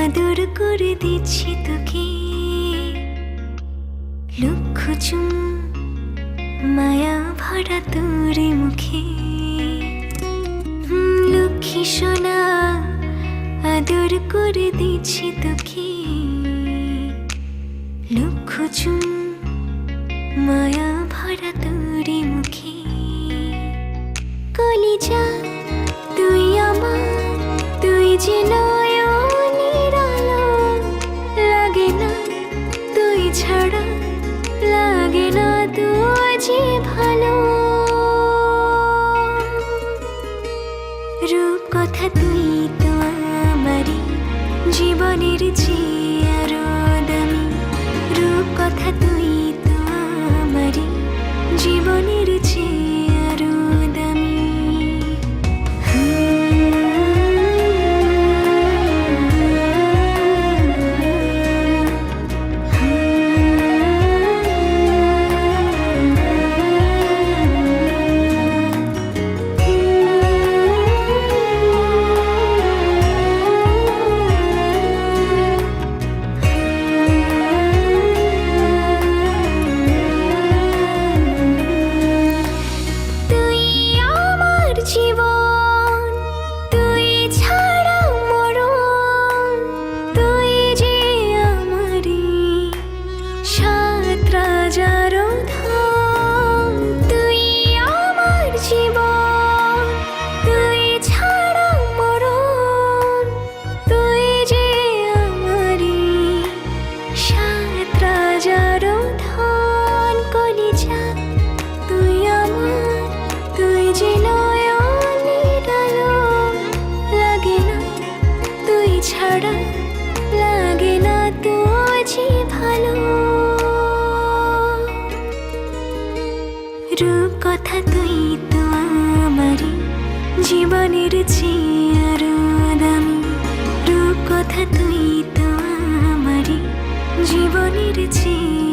আদর করে দিচ্ছি তোকে লক্ষ চুম মায়া ভরা তোর মুখে। লক্ষ্মী সোনা আদর করে দিচ্ছি তোকে লক্ষ চুম মায়া ভরা তোর মুখে। কলিজা তুই আমার, তুই যে নয়নের আলো, লাগে না তুই ছাড়া, লাগে না তুই যে ভালো। রূপ কথা তুই তো আমারই জীবনের চেয়ে আরো দামি। রূপ কথা তুই তো আমারই জীবনের চেয়ে আরো দামি। লাগে না তুই যে ভালো। রূপ কথা তুই তো আমারই জীবনের চেয়ে আরো দামি। রূপ কথা তুই তো আমারই জীবনের চেয়ে